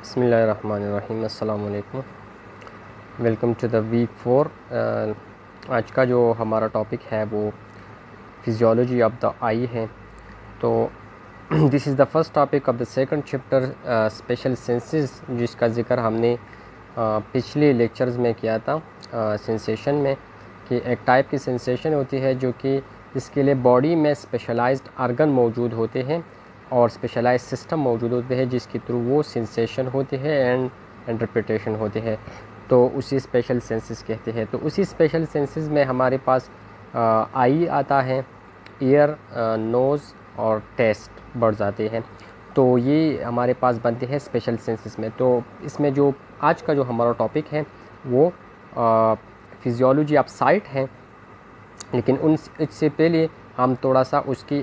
बिस्मिल्लाहिर्रहमानिर्रहीम। अस्सलाम वालेकुम। Welcome to the week 4। आज का जो हमारा टॉपिक है वो फिजियोलॉजी ऑफ द आई है। तो this is the first topic of the second chapter special senses, जिसका ज़िक्र हमने पिछले लेक्चर्स में किया था सेंसेशन में, कि एक टाइप की सेंसेशन होती है जो कि इसके लिए बॉडी में स्पेशलाइज्ड आर्गन मौजूद होते हैं और स्पेशलाइज सिस्टम मौजूद होते हैं जिसके थ्रू वो सेंसेशन होती है एंड इंटरप्रिटेशन होती है। तो उसी स्पेशल सेंसेस कहते हैं। तो उसी स्पेशल सेंसेस में हमारे पास आई आता है, ईयर, नोज़ और टेस्ट बढ़ जाते हैं। तो ये हमारे पास बनते हैं स्पेशल सेंसेस में। तो इसमें जो आज का जो हमारा टॉपिक है वो फिजियोलॉजी ऑफ साइट है, लेकिन इससे पहले हम थोड़ा सा उसकी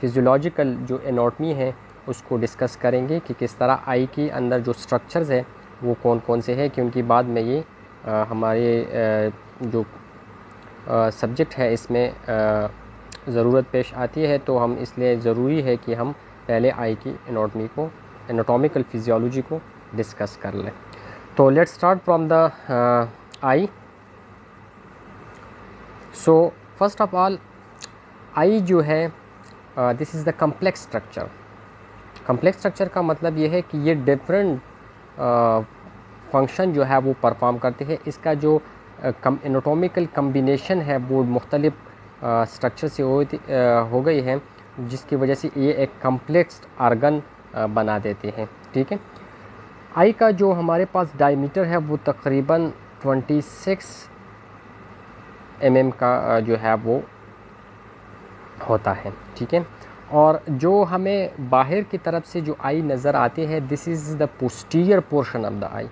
फिजियोलॉजिकल जो एनाटॉमी है उसको डिस्कस करेंगे कि किस तरह आई के अंदर जो स्ट्रक्चर्स है वो कौन कौन से हैं, क्योंकि बाद में ये हमारे जो सब्जेक्ट है इसमें ज़रूरत पेश आती है। तो हम इसलिए ज़रूरी है कि हम पहले आई की एनाटॉमी को, एनाटॉमिकल फिजियोलॉजी को डिस्कस कर लें। तो let's start from the eye. So first of all, eye जो है this is the complex structure. Complex structure का मतलब ये है कि ये डिफरेंट फंक्शन जो है वो परफॉर्म करते हैं। इसका जो एनाटॉमिकल कम्बिनेशन है वो मुख्तलिफ स्ट्रक्चर से हो गई है, जिसकी वजह से ये एक कम्प्लेक्स आर्गन बना देते हैं। ठीक है। आई का जो हमारे पास डायमीटर है वो तकरीबन 26 mm का जो है वो होता है। ठीक है। और जो हमें बाहर की तरफ से जो आई नज़र आती है, this is the posterior portion of the eye,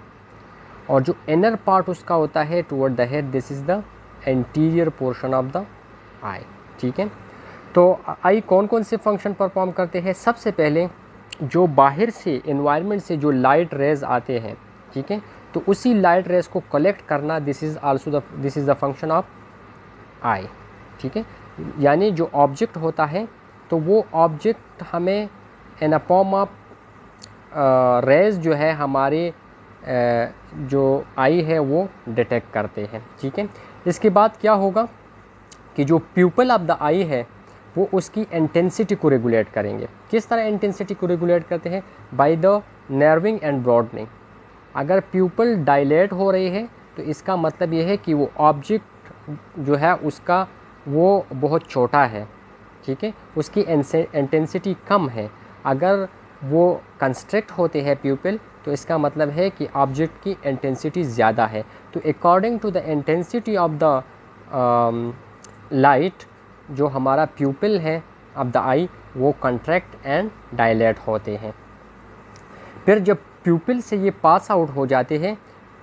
और जो इनर पार्ट उसका होता है toward the head, this is the anterior portion of the eye. ठीक है। तो आई कौन कौन से फंक्शन परफॉर्म करते हैं? सबसे पहले जो बाहर से एनवायरनमेंट से जो लाइट रेज आते हैं, ठीक है, तो उसी लाइट रेज को कलेक्ट करना, this is the function of eye. ठीक है। यानी जो ऑब्जेक्ट होता है तो वो ऑब्जेक्ट हमें इन अ फॉर्म ऑफ रेज जो है हमारे जो आई है वो डिटेक्ट करते हैं। ठीक है। इसके बाद क्या होगा कि जो प्यूपल ऑफ द आई है वो उसकी इंटेंसिटी को रेगुलेट करेंगे। किस तरह इंटेंसिटी को रेगुलेट करते हैं? By the नर्विंग and broadening. अगर प्यूपल डायलेट हो रही है तो इसका मतलब ये है कि वो ऑब्जेक्ट जो है उसका वो बहुत छोटा है। ठीक है। उसकी इंटेंसिटी कम है। अगर वो कंस्ट्रिक्ट होते हैं प्यूपिल तो इसका मतलब है कि ऑब्जेक्ट की इंटेंसिटी ज़्यादा है। तो according to the intensity of the light, जो हमारा प्यूपिल है ऑफ द आई वो कंट्रैक्ट एंड डायलेट होते हैं। फिर जब प्यूपिल से ये पास आउट हो जाते हैं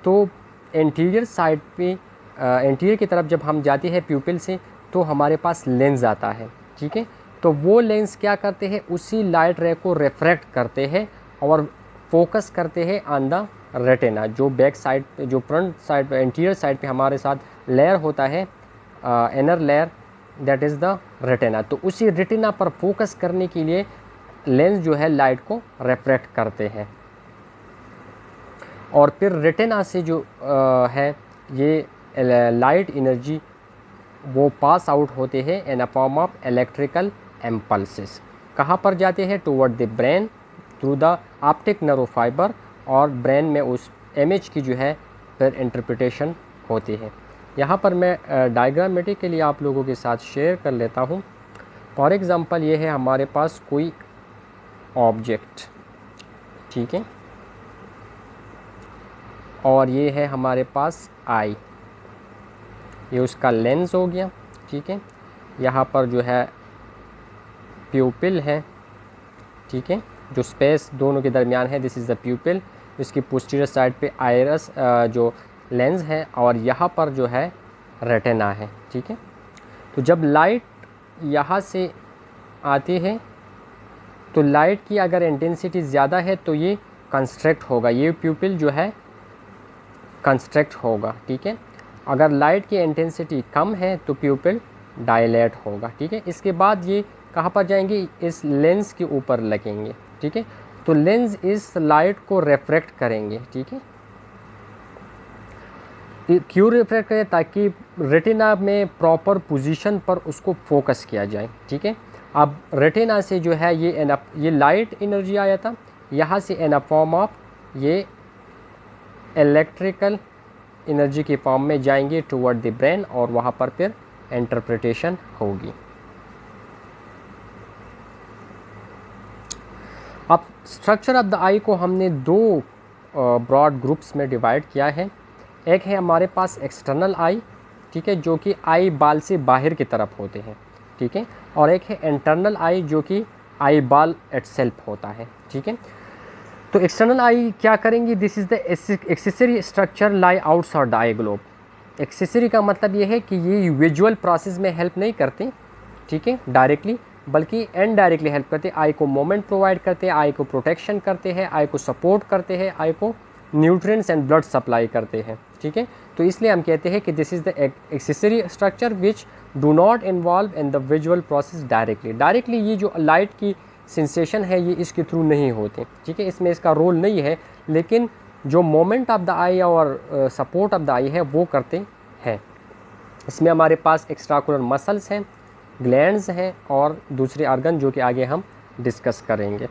तो इंटीरियर साइड पे, इंटीरियर की तरफ जब हम जाते हैं प्यूपिल से, तो हमारे पास लेंस आता है। ठीक है। तो वो लेंस क्या करते हैं? उसी लाइट रे को रिफ्रैक्ट करते हैं और फोकस करते हैं ऑन द रेटिना। जो बैक साइड पे, जो फ्रंट साइड पे, इंटीरियर साइड पे हमारे साथ लेयर होता है, inner layer, that is the retina. तो उसी रेटिना पर फोकस करने के लिए लेंस जो है लाइट को रिफ्रैक्ट करते हैं, और फिर रेटिना से जो है ये लाइट एनर्जी वो पास आउट होते हैं in a form of electrical impulses. कहाँ पर जाते हैं? Toward the brain through the optic nerve fibre, और ब्रेन में उस इमेज की जो है फिर इंटरप्रिटेशन होती है। यहाँ पर मैं डायग्रामेटिकली आप लोगों के साथ शेयर कर लेता हूँ। फॉर एग्ज़ाम्पल ये है हमारे पास कोई ऑब्जेक्ट, ठीक है, और ये है हमारे पास आई, ये उसका लेंस हो गया। ठीक है। यहाँ पर जो है प्यूपिल है। ठीक है। जो स्पेस दोनों के दरमियान है, दिस इज़ द प्यूपिल। इसकी पोस्टीरियर साइड पे आइरस जो लेंस है, और यहाँ पर जो है रेटिना है। ठीक है। तो जब लाइट यहाँ से आती है तो लाइट की अगर इंटेंसिटी ज़्यादा है तो ये कंस्ट्रैक्ट होगा, ये प्यूपिल जो है कंस्ट्रैक्ट होगा। ठीक है। अगर लाइट की इंटेंसिटी कम है तो प्यूपिल डायलेट होगा। ठीक है। इसके बाद ये कहाँ पर जाएंगे? इस लेंस के ऊपर लगेंगे। ठीक है। तो लेंस इस लाइट को रिफ्रैक्ट करेंगे, ठीक है। क्यों रिफ्रैक्ट करें? ताकि रेटिना में प्रॉपर पोजीशन पर उसको फोकस किया जाए, ठीक है। अब रेटिना से जो है ये लाइट एनर्जी आया था, यहाँ से इन अ फॉर्म ऑफ ये इलेक्ट्रिकल एनर्जी के फॉर्म में जाएंगे टुवर्ड द ब्रेन, और वहाँ पर फिर इंटरप्रिटेशन होगी। अब स्ट्रक्चर ऑफ द आई को हमने दो ब्रॉड ग्रुप्स में डिवाइड किया है। एक है हमारे पास एक्सटर्नल आई, ठीक है, जो कि आई बाल से बाहर की तरफ होते हैं, ठीक है, और एक है इंटरनल आई जो कि आई बाल इटसेल्फ होता है, ठीक है। तो एक्सटर्नल आई क्या करेंगी? This is the accessory structure lie outside the I globe. Accessory का मतलब ये है कि ये विजुअल प्रोसेस में हेल्प नहीं करते, ठीक है, डायरेक्टली, बल्कि इनडायरेक्टली हेल्प करते हैं। आई को मोमेंट प्रोवाइड करते हैं, आई को प्रोटेक्शन करते हैं, आई को सपोर्ट करते हैं, आई को न्यूट्रिएंट्स एंड ब्लड सप्लाई करते हैं, ठीक है। तो इसलिए हम कहते हैं कि this is the accessory structure which do not involve in the visual process directly ये जो लाइट की सेंसेशन है ये इसके थ्रू नहीं होते, ठीक है, इसमें इसका रोल नहीं है, लेकिन जो मोमेंट ऑफ द आई और सपोर्ट ऑफ द आई है वो करते हैं। इसमें हमारे पास एक्स्ट्राकुलर मसल्स हैं, ग्लैंड्स हैं और दूसरे ऑर्गन जो कि आगे हम डिस्कस करेंगे।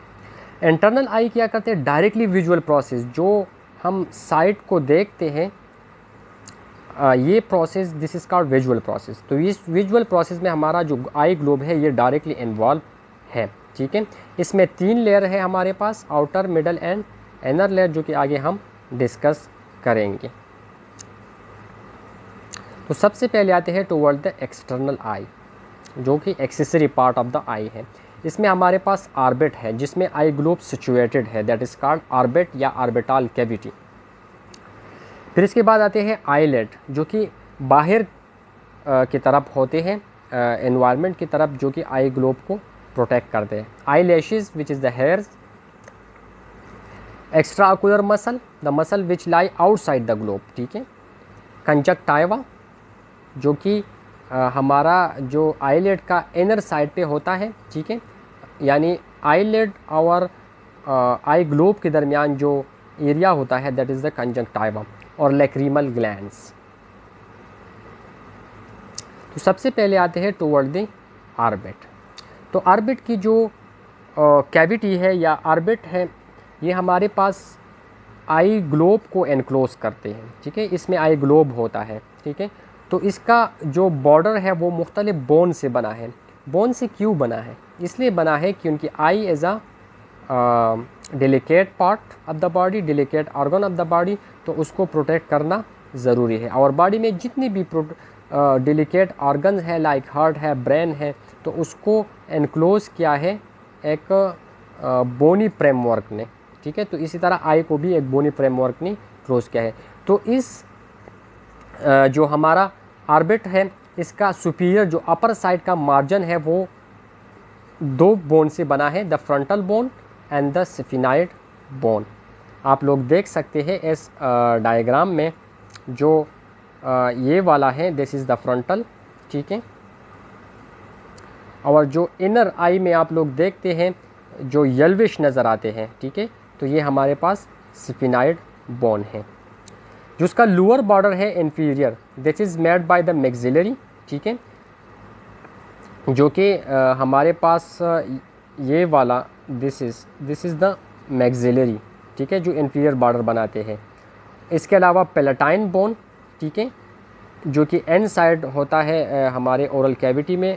इंटरनल आई क्या करते हैं? डायरेक्टली विजुअल प्रोसेस, जो हम साइट को देखते हैं ये process, this is called visual process. तो इस विजुअल प्रोसेस में हमारा जो आई ग्लोब है ये डायरेक्टली इन्वॉल्व है, ठीक है। इसमें 3 लेयर है हमारे पास, outer, middle and inner layer, जो कि आगे हम डिस्कस करेंगे। तो सबसे पहले आते हैं टुवर्ड द एक्सटर्नल आई, जो कि एक्सेसरी पार्ट ऑफ द आई है। इसमें हमारे पास ऑर्बिट है जिसमें आई ग्लोब सिचुएटेड है, दैट इज़ कॉल्ड ऑर्बिट या ऑर्बिटल कैविटी। फिर इसके बाद आते हैं आईलेट, जो कि बाहर की तरफ होते हैं, एनवायरनमेंट की तरफ, जो कि आई ग्लोब को प्रोटेक्ट करते हैं। Eye lashes which is the hairs, extra ocular muscle, the muscle which lie outside the globe, ठीक है। कंजक्टाइवा, जो कि हमारा जो आईलेट का इनर साइड पे होता है, ठीक है, यानी आईलेट और आई ग्लोब के दरमियान जो एरिया होता है दैट इज़ द कंजक्टाइवा, और लैक्रीमल ग्लैंड्स। तो सबसे पहले आते हैं टुवर्ड द ऑर्बिट। तो ऑर्बिट की जो कैविटी है या ऑर्बिट है ये हमारे पास आई ग्लोब को एनक्लोज करते हैं, ठीक है। इसमें आई ग्लोब होता है, ठीक है। तो इसका जो बॉर्डर है वो मुख्तलिफ बोन से बना है। बोन से क्यों बना है? इसलिए बना है कि उनकी eye as a delicate part of the body, delicate organ of the body, तो उसको प्रोटेक्ट करना ज़रूरी है। और बॉडी में जितनी भी डेलिकेट ऑर्गन है, लाइक हार्ट है, ब्रेन है, तो उसको एनक्लोज किया है एक बोनी फ्रेमवर्क ने, ठीक है। तो इसी तरह आई को भी एक बोनी फ्रेमवर्क ने क्लोज किया है। तो इस जो हमारा ऑर्बिट है इसका सुपीरियर जो अपर साइड का मार्जिन है वो 2 बोन से बना है, the frontal bone and the sphenoid bone. आप लोग देख सकते हैं इस डायग्राम में जो ये वाला है, दिस इज़ द फ्रंटल, ठीक है। और जो इनर आई में आप लोग देखते हैं जो येल्विश नज़र आते हैं, ठीक है, तो ये हमारे पास स्फिनाइड बोन है। जो उसका लोअर बॉर्डर है inferior, this is made by the maxillary, ठीक है, जो कि हमारे पास ये वाला दिस इज़ द मैक्सिलरी, ठीक है, जो इंफीरियर बॉर्डर बनाते हैं। इसके अलावा पेलेटाइन बोन, ठीक है, जो कि एन साइड होता है हमारे ओरल कैविटी में,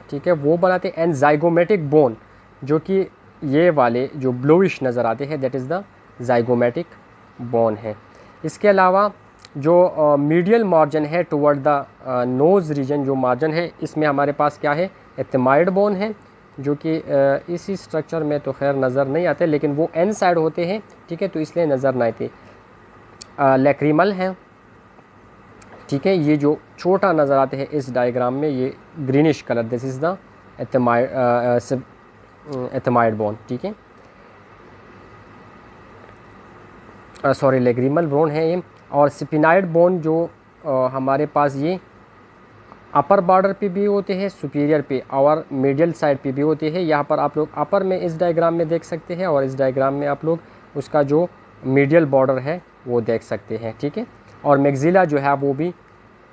ठीक है, वो बनाते हैं। एंड जाइगोमेटिक बोन, जो कि ये वाले जो ब्लूइश नज़र आते हैं, that is the zygomatic bone है। इसके अलावा जो मीडियल मार्जिन है टुवर्ड द नोज़ रीजन, जो मार्जिन है इसमें हमारे पास क्या है? एथमाइड बोन है, जो कि इसी स्ट्रक्चर में तो खैर नज़र नहीं आते, लेकिन वो एन साइड होते हैं, ठीक है, तो इसलिए नज़र नहीं आती। लैक्रीमल है, ठीक है, ये जो छोटा नज़र आते हैं इस डायग्राम में, ये greenish colour, this is the ethmoid bone, ठीक है, सॉरी लैक्रीमल बोन है ये। और स्पिनाइड बोन जो हमारे पास ये अपर बॉर्डर पे भी होते हैं, सुपीरियर पे और मीडियल साइड पे भी होते हैं। यहाँ पर आप लोग अपर में इस डायग्राम में देख सकते हैं और इस डायग्राम में आप लोग उसका जो मीडियल बॉर्डर है वो देख सकते हैं, ठीक है। और मैक्सिला जो है वो भी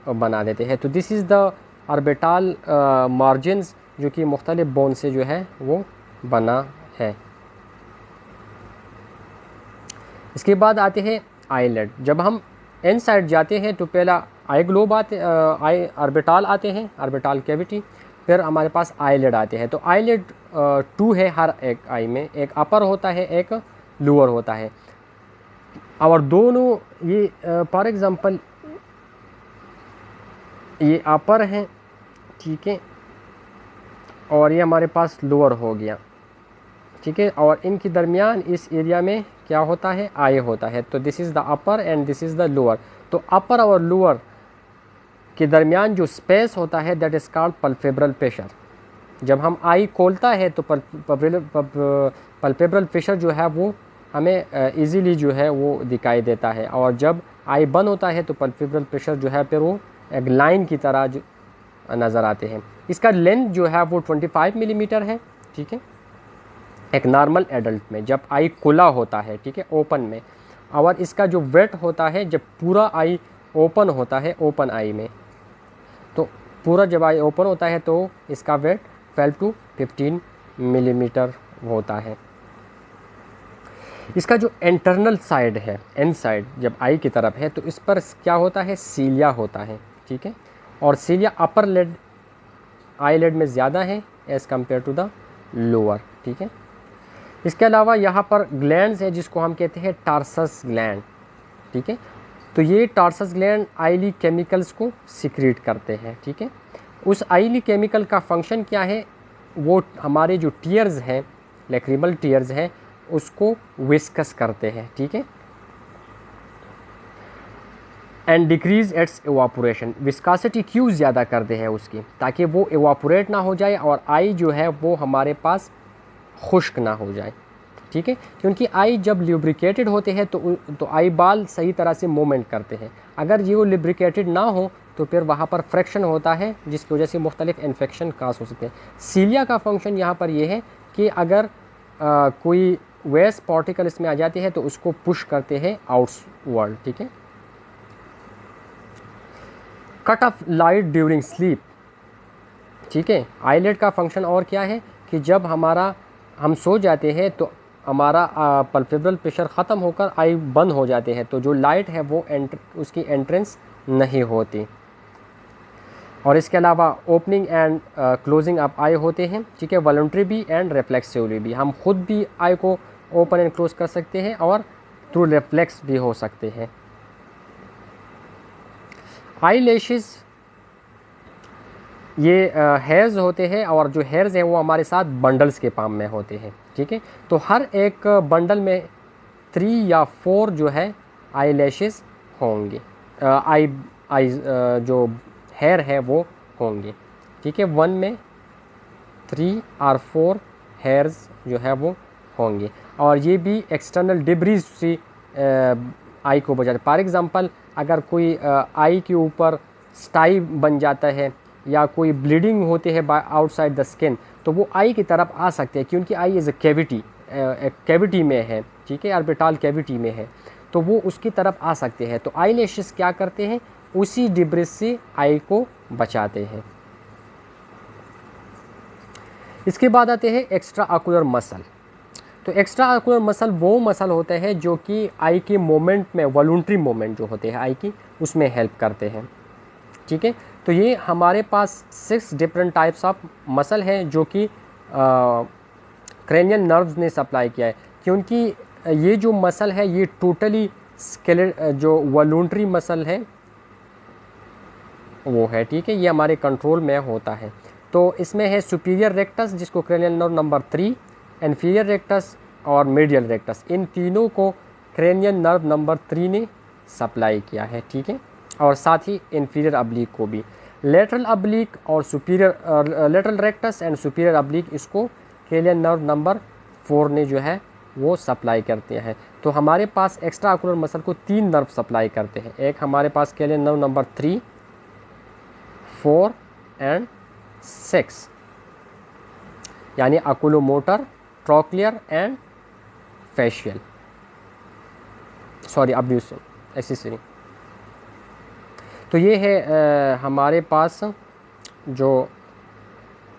बना देते हैं। तो this is the orbital margins जो कि मुख्तलिफ बोन से जो है वो बना है। इसके बाद आते हैं आईलेट। जब हम एन साइड जाते हैं तो पहला आई ग्लोब आई ऑर्बिटल आते हैं, ऑर्बिटल कैविटी, फिर हमारे पास आईलेट आते हैं। तो आईलेट 2 है हर एक आई में, एक अपर होता है एक लोअर होता है। और दोनों ये फॉर एग्ज़ाम्पल ये अपर हैं, ठीक है, और ये हमारे पास लोअर हो गया, ठीक है। और इनके दरमियान इस एरिया में क्या होता है, आई होता है। तो this is the upper and this is the lower. तो अपर और लोअर के दरमियान जो स्पेस होता है that is called palpebral pressure. जब हम आई खोलता है तो पल्पेब्रल प्रेशर जो है वो हमें इजीली जो है वो दिखाई देता है, और जब आई बंद होता है तो पल्पेब्रल प्रेशर जो है फिर वो एक लाइन की तरह जो नज़र आते हैं। इसका लेंथ जो है वो 25 मिलीमीटर है, ठीक है, एक नॉर्मल एडल्ट में जब आई खुला होता है, ठीक है, ओपन में। और इसका जो वेट होता है जब पूरा आई ओपन होता है, ओपन आई में, तो पूरा जब आई ओपन होता है तो इसका वेट 12 to 15 मिलीमीटर होता है। इसका जो इंटरनल साइड है, एन साइड जब आई की तरफ है तो इस पर क्या होता है, सीलिया होता है, ठीक है। और सीलिया अपर लेड आई लेड में ज़्यादा है as compare to the lower, ठीक है। इसके अलावा यहाँ पर ग्लैंड्स है जिसको हम कहते हैं टार्सस ग्लैंड, ठीक है। तो ये टार्सस ग्लैंड आइली केमिकल्स को सिक्रीट करते हैं, ठीक है। उस आइली केमिकल का फंक्शन क्या है, वो हमारे जो टीयर्स हैं, लैक्रिमल टीयर्स हैं, उसको विस्कस करते हैं, ठीक है, and decrease its evaporation. Viscosity क्यों ज़्यादा करते हैं उसकी, ताकि वो एवापोरेट ना हो जाए और आई जो है वो हमारे पास खुश्क ना हो जाए, ठीक है। क्योंकि आई जब लुब्रिकेटेड होते हैं तो आई बाल सही तरह से मूवमेंट करते हैं। अगर ये वो लुब्रिकेटेड ना हो तो फिर वहाँ पर फ्रैक्शन होता है जिसकी वजह से मुख्तलिफ इन्फेक्शन काज हो सकते हैं। सीलिया का फंक्शन यहाँ पर यह है कि अगर कोई वेस्ट पार्टिकल इसमें आ जाते हैं तो उसको पुश करते हैं आउटवर्ड, ठीक है। Cut off light during sleep, ठीक है। आईलेट का फंक्शन और क्या है कि जब हम सो जाते हैं तो हमारा पल्पेब्रल प्रेशर ख़त्म होकर आई बंद हो जाते हैं, तो जो लाइट है वो उसकी एंट्रेंस नहीं होती। और इसके अलावा ओपनिंग एंड क्लोजिंग ऑफ आई होते हैं, ठीक है, वॉलंटरी भी एंड रिफ्लेक्सिवली भी। हम खुद भी आई को ओपन एंड क्लोज कर सकते हैं और थ्रू रिफ्लेक्स भी हो सकते हैं। आई लैशेस ये हेयर्स होते हैं, और जो हेयर्स हैं वो हमारे साथ बंडल्स के फॉर्म में होते हैं, ठीक है। तो हर एक बंडल में 3 या 4 जो है आई लैशेस होंगे, आई जो हेयर है वो होंगे, ठीक है। 1 में 3 और 4 हेयर्स जो है वो होंगे, और ये भी एक्सटर्नल डिब्रीज से आई को बचाते। फॉर एग्ज़ाम्पल अगर कोई आई के ऊपर स्टाई बन जाता है या कोई ब्लीडिंग होती है बाय आउटसाइड द स्किन, तो वो आई की तरफ आ सकते हैं, क्योंकि आई इज़ ए कैविटी में है, ठीक है, ऑर्बिटल कैविटी में है, तो वो उसकी तरफ आ सकते हैं। तो आई लैशेस क्या करते हैं, उसी डिब्रिज से आई को बचाते हैं। इसके बाद आते हैं एक्स्ट्रा आकुलर मसल। तो एक्स्ट्रा आकुलर मसल वो मसल होते हैं जो कि आई के मोमेंट में, वॉलंटरी मोमेंट जो होते हैं आई की, उसमें हेल्प करते हैं, ठीक है। तो ये हमारे पास 6 डिफरेंट टाइप्स ऑफ मसल हैं जो कि क्रेनियल नर्व्स ने सप्लाई किया है, क्योंकि ये जो मसल है ये टोटली जो वॉलंटरी मसल है वो है, ठीक है, ये हमारे कंट्रोल में होता है। तो इसमें है सुपीरियर रेक्टस जिसको cranial nerve number 3, inferior rectus और मीडियल रेक्टस, इन तीनों को क्रेनियल नर्व नंबर 3 ने सप्लाई किया है, ठीक है, और साथ ही इन्फीरियर अब्लिक को भी। लेटरल अब्लिक और superior lateral rectus and superior oblique इसको क्रेनियल नर्व नंबर 4 ने जो है वो सप्लाई करते हैं। तो हमारे पास एक्स्ट्रा आकुलर मसल को 3 नर्व सप्लाई करते हैं, एक हमारे पास क्रेनियल नर्व नंबर 3, 4 एंड 6, यानी oculomotor, trochlear and facial, sorry abducens accessory. तो ये है हमारे पास जो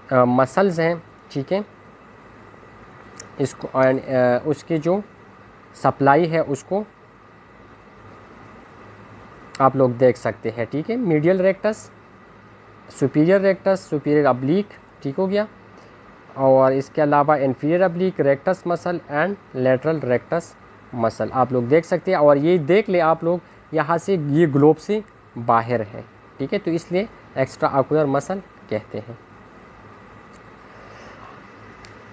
मसल्स हैं, ठीक है, इसको उसकी जो सप्लाई है उसको आप लोग देख सकते हैं, ठीक है। Medial rectus, superior rectus, superior oblique, ठीक हो गया, और इसके अलावा inferior oblique, rectus muscle and lateral rectus muscle आप लोग देख सकते हैं। और ये देख ले आप लोग, यहाँ से ये ग्लोब से बाहर है, ठीक है, तो इसलिए एक्स्ट्रा आकुलर मसल कहते हैं।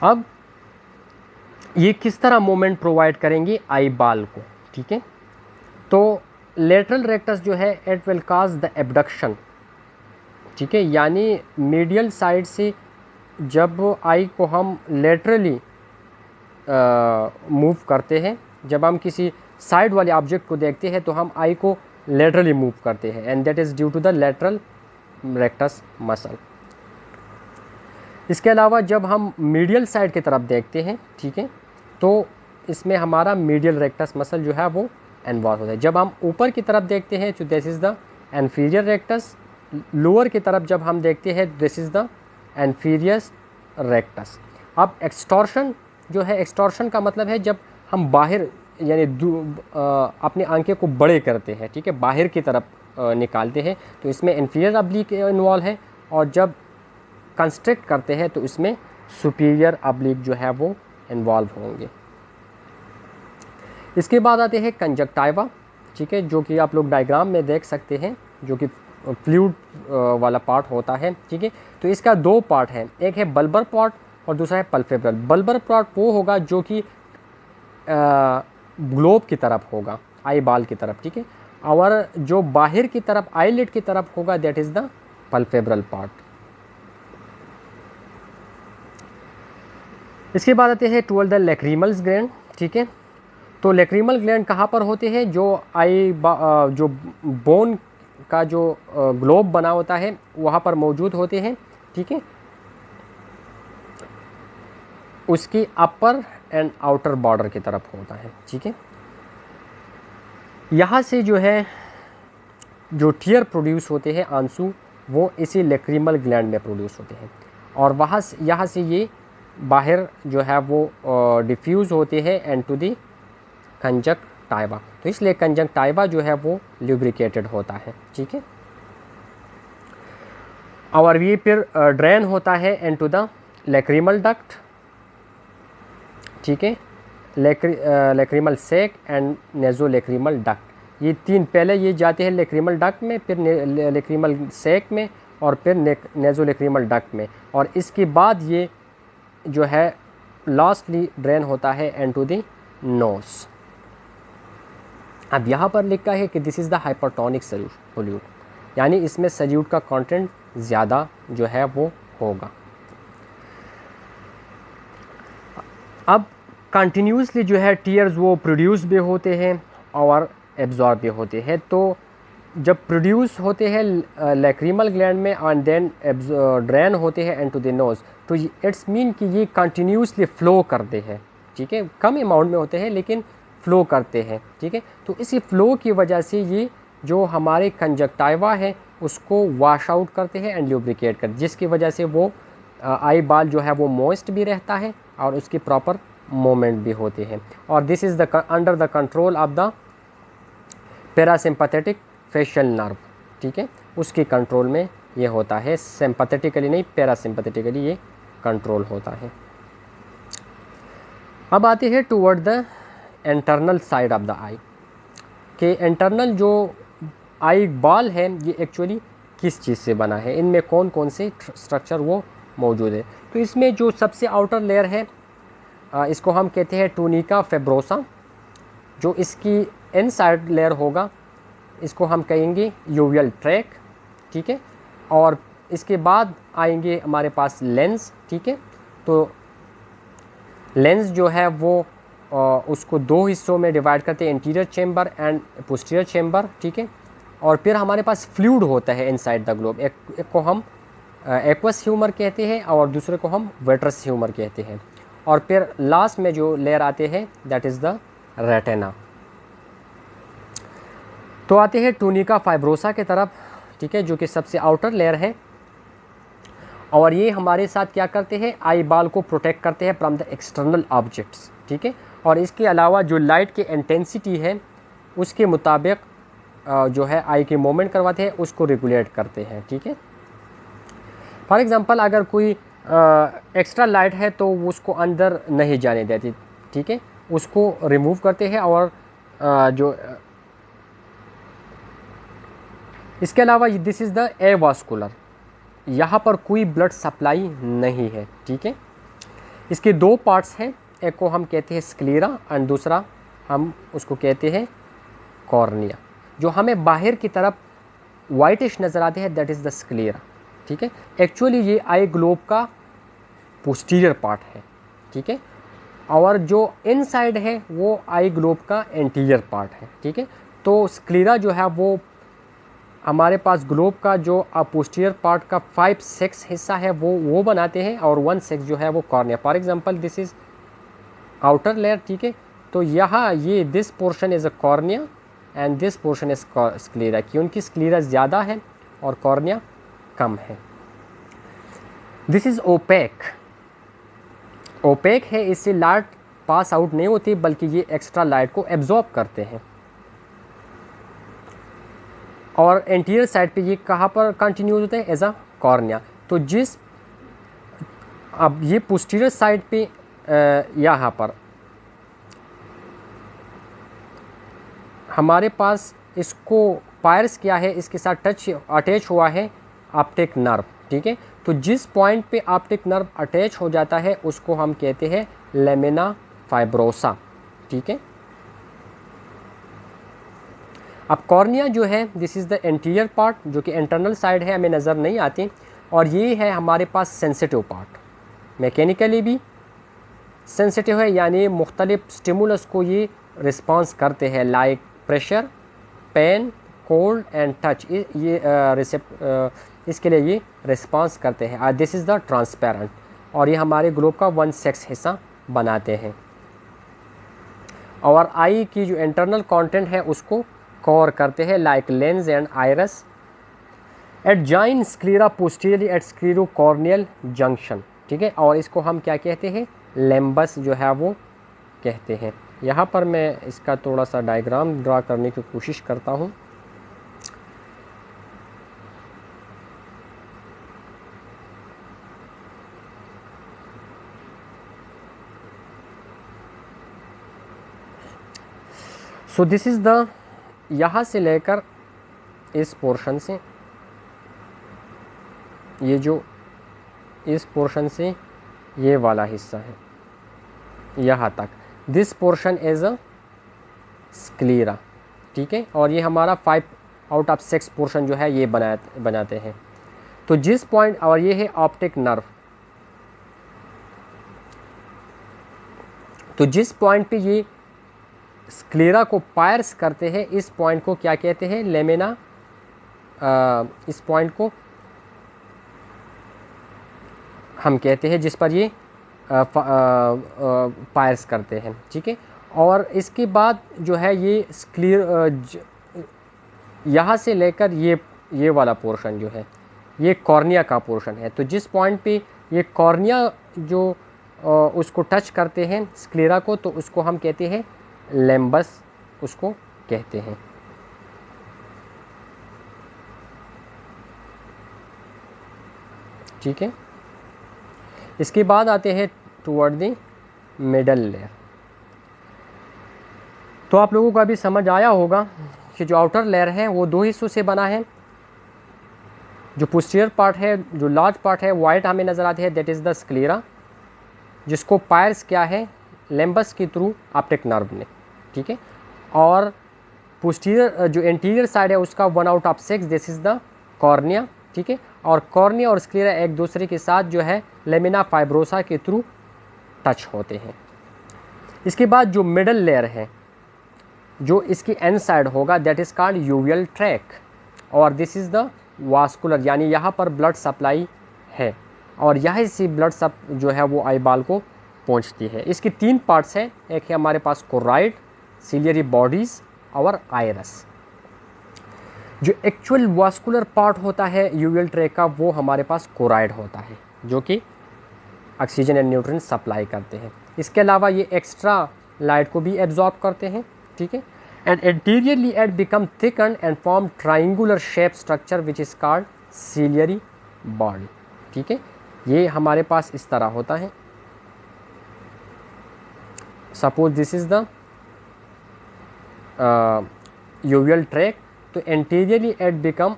अब ये किस तरह मूवमेंट प्रोवाइड करेंगे आई बाल को, ठीक है। तो लेटरल रेक्टस जो है it will cause the abduction, ठीक है, यानी मीडियल साइड से जब आई को हम लेटरली मूव करते हैं, जब हम किसी साइड वाले ऑब्जेक्ट को देखते हैं तो हम आई को लेटरली मूव करते हैं, and that is due to the lateral rectus muscle. इसके अलावा जब हम मीडियल साइड की तरफ देखते हैं, ठीक है, तो इसमें हमारा मीडियल रेक्टस मसल जो है वो इन्वॉल्व होता है। जब हम ऊपर की तरफ देखते हैं तो this is the inferior rectus, lower की तरफ जब हम देखते हैं this is the inferior rectus. अब एक्सटॉर्शन जो है, एक्सटॉर्शन का मतलब है जब हम बाहर यानी अपनी आंखें को बड़े करते हैं, ठीक है, बाहर की तरफ निकालते हैं, तो इसमें इन्फीरियर अब्लीक इन्वॉल्व है, और जब कंस्ट्रिक्ट करते हैं तो इसमें सुपीरियर अब्लीक जो है वो इन्वॉल्व होंगे। इसके बाद आते हैं कंजक्टाइवा, ठीक है, जो कि आप लोग डायग्राम में देख सकते हैं, जो कि फ्लूइड वाला पार्ट होता है, ठीक है। तो इसका दो पार्ट है, एक है बल्बर पार्ट और दूसरा है पल्पेब्रल। बल्बर पार्ट वो होगा जो कि ग्लोब की तरफ होगा, आई बाल की तरफ, ठीक है, और जो बाहर की तरफ आईलिड की तरफ होगा that is the palpebral part. इसके बाद आते हैं टुवर्ड द लैक्रीमल ग्लैंड, ठीक है। तो लैक्रीमल ग्लैंड कहाँ पर होते हैं, जो जो बोन का जो ग्लोब बना होता है वहाँ पर मौजूद होते हैं, ठीक है। उसकी अपर एंड आउटर बॉर्डर की तरफ होता है, ठीक है। यहाँ से जो है जो टीयर प्रोड्यूस होते हैं, आंसू, वो इसी लैक्रीमल ग्लैंड में प्रोड्यूस होते हैं, और वहाँ से यहाँ से ये बाहर जो है वो डिफ्यूज़ होते हैं एंड टू दी कंजक्टाइवा। तो इसलिए कंजक्टाइवा जो है वो ल्यूब्रिकेटेड होता है, ठीक है। और ये फिर ड्रेन होता है and to the lacrimal duct, ठीक है, lacrimal sac and nasolacrimal duct. ये तीन, पहले ये जाते हैं लैक्रीमल डक्ट में, फिर लैक्रीमल सेक में, और फिर नेज़ोलैक्रीमल डक्ट में, और इसके बाद ये जो है लास्टली ड्रेन होता है एंड टू द नोज। अब यहाँ पर लिखा है कि this is the hypertonic solute, यानी इसमें सोल्यूट का कंटेंट ज़्यादा जो है वो होगा। अब कंटिन्यूसली जो है टीयर्स वो प्रोड्यूस भी होते हैं और एब्जॉर्ब भी होते हैं। तो जब प्रोड्यूस होते हैं लैक्रीमल ग्लैंड में एंड देन ड्रेन होते हैं एंड टू द नोज़, तो इट्स मीन कि ये कंटिन्यूसली फ़्लो करते हैं, ठीक है, कम अमाउंट में होते हैं लेकिन फ़्लो करते हैं, ठीक है। तो इसी फ़्लो की वजह से ये जो हमारे कंजक्टाइवा है उसको वॉश आउट करते हैं एंड ल्यूब्रिकेट करते हैं, जिसकी वजह से वो आई बाल जो है वो मॉइस्ट भी रहता है और उसकी प्रॉपर मूवमेंट भी होती है। और this is the under the control of the parasympathetic facial nerve, ठीक है, उसके कंट्रोल में ये होता है, सिंपैथेटिकली नहीं, पैरासिम्पैथेटिकली ये कंट्रोल होता है। अब आते हैं toward the internal side of the eye, कि इंटरनल जो आई बाल है ये एक्चुअली किस चीज़ से बना है, इनमें कौन कौन से स्ट्रक्चर वो मौजूद है। तो इसमें जो सबसे आउटर लेयर है इसको हम कहते हैं टूनिका फेब्रोसा, जो इसकी इनसाइड लेयर होगा इसको हम कहेंगे यूवियल ट्रैक, ठीक है। और इसके बाद आएंगे हमारे पास लेंस, ठीक है। तो लेंस जो है वो उसको दो हिस्सों में डिवाइड करते हैं, interior chamber and posterior chamber, ठीक है। और फिर हमारे पास फ्लूइड होता है इनसाइड द ग्लोब, एक को हम एक्वस ह्यूमर कहते हैं और दूसरे को हम वेट्रस ह्यूमर कहते हैं। और फिर लास्ट में जो लेयर आते हैं दैट इज़ द रेटिना। तो आते हैं टूनिका फाइब्रोसा के तरफ, ठीक है, जो कि सबसे आउटर लेयर है। और ये हमारे साथ क्या करते हैं, आई बॉल को प्रोटेक्ट करते हैं फ्रॉम द एक्सटर्नल ऑब्जेक्ट्स, ठीक है। और इसके अलावा जो लाइट की इंटेंसिटी है उसके मुताबिक जो है आई के मूवमेंट करवाते हैं, उसको रेगुलेट करते हैं, ठीक है। फॉर एग्ज़ाम्पल अगर कोई एक्स्ट्रा लाइट है तो उसको अंदर नहीं जाने देती, ठीक है, उसको रिमूव करते हैं। और जो इसके अलावा दिस इज़ द एवास्कुलर, यहाँ पर कोई ब्लड सप्लाई नहीं है, ठीक है। इसके दो पार्ट्स हैं, एक को हम कहते हैं स्क्लेरा एंड दूसरा हम उसको कहते हैं कॉर्निया। जो हमें बाहर की तरफ वाइटिश नज़र आते हैं दैट इज़ द स्क्लेरा, ठीक है। एक्चुअली ये आई ग्लोब का पोस्टीरियर पार्ट है, ठीक है। और जो इनसाइड है वो आई ग्लोब का एंटीरियर पार्ट है, ठीक है। तो स्क्लेरा जो है वो हमारे पास ग्लोब का जो पोस्टीरियर पार्ट का 5/6 हिस्सा है वो बनाते हैं, और 1/6 जो है वो cornea. For example this is outer layer, ठीक है। तो यहाँ ये this portion is a cornea and this portion is sclera, क्योंकि स्क्लेरा ज़्यादा है और कॉर्निया कम है। दिस इज़ ओपेक, ओपेक है, इससे लाइट पास आउट नहीं होती बल्कि ये एक्स्ट्रा लाइट को एब्जॉर्ब करते हैं। और एंटीरियर साइड पे ये कहाँ पर कंटिन्यूज होते हैं, एज अ कॉर्निया। तो जिस अब ये पोस्टीरियर साइड पे यहाँ पर हमारे पास इसको पायर्स क्या है, इसके साथ अटैच हुआ है ऑप्टिक नर्व, ठीक है। तो जिस पॉइंट पे ऑप्टिक नर्व अटैच हो जाता है उसको हम कहते हैं लेमिना फाइब्रोसा, ठीक है। अब कॉर्निया जो है this is the anterior part, जो कि इंटरनल साइड है, हमें नज़र नहीं आती। और ये है हमारे पास सेंसिटिव पार्ट, मैकेनिकली भी सेंसिटिव है, यानी मुख्तलिफ स्टिमुलस को ये रिस्पॉन्स करते हैं, like pressure, pain, cold and touch, ये इसके लिए ये रिस्पॉन्स करते हैं। दिस इज़ द ट्रांसपेरेंट, और ये हमारे ग्लोब का 1/6 हिस्सा बनाते हैं। और आई की जो इंटरनल कंटेंट है उसको कवर करते हैं, like lens and iris at join sclera posteriorly at sclero corneal junction, ठीक है। और इसको हम क्या कहते हैं, लेम्बस जो है वो कहते हैं। यहाँ पर मैं इसका थोड़ा सा डायग्राम ड्रा करने की कोशिश करता हूँ। सो दिस इज़ द, यहाँ से लेकर इस पोर्शन से, ये जो इस पोर्शन से ये वाला हिस्सा है यहाँ तक, this portion is a sclera, ठीक है। और ये हमारा 5/6 पोर्शन जो है ये बनाते हैं। तो जिस पॉइंट, और ये है ऑप्टिक नर्व, तो जिस पॉइंट पे ये स्क्लेरा को पायर्स करते हैं इस पॉइंट को क्या कहते हैं, लेमिना, इस पॉइंट को हम कहते हैं जिस पर ये पायर्स करते हैं, ठीक है। और इसके बाद जो है ये यहाँ से लेकर ये वाला पोर्शन जो है ये कॉर्निया का पोर्शन है। तो जिस पॉइंट पे ये कॉर्निया जो उसको टच करते हैं स्क्लेरा को, तो उसको हम कहते हैं लेम्बस, उसको कहते हैं, ठीक है। इसके बाद आते हैं टुवर्ड द मिडल लेयर। तो आप लोगों को अभी समझ आया होगा कि जो आउटर लेयर है वो दो हिस्सों से बना है। जो पोस्टीरियर पार्ट है, जो लार्ज पार्ट है, वाइट हमें नज़र आती है, दैट इज़ द स्क्लेरा, जिसको पायर्स क्या है, लेम्बस के थ्रू ऑप्टिक नर्व ने, ठीक है। और पोस्टीरियर जो एंटीरियर साइड है उसका 1/6 दिस इज़ द कॉर्निया, ठीक है। और कॉर्निया और स्क्लेरा एक दूसरे के साथ जो है लेमिना फाइब्रोसा के थ्रू टच होते हैं। इसके बाद जो मिडल लेयर है, जो इसकी एंड साइड होगा, that is called uveal tract, और दिस इज़ द वास्कुलर, यानी यहाँ पर ब्लड सप्लाई है और यहाँ से ब्लड सब जो है वो आई बाल को पहुँचती है। इसकी 3 पार्ट्स हैं, एक है हमारे पास कोराइड, सिलियरी बॉडीज़ और आयरस। जो एक्चुअल वास्कुलर पार्ट होता है यूवेल ट्रैक का वो हमारे पास कोराइड होता है, जो कि ऑक्सीजन एंड न्यूट्रिएंट सप्लाई करते हैं। इसके अलावा ये एक्स्ट्रा लाइट को भी एब्जॉर्ब करते हैं, ठीक है। And anteriorly it become thickened and form triangular shape structure which is called ciliary body, ठीक है। ये हमारे पास इस तरह होता है। Suppose this is the uveal tract, तो एंटीरियरली एट बिकम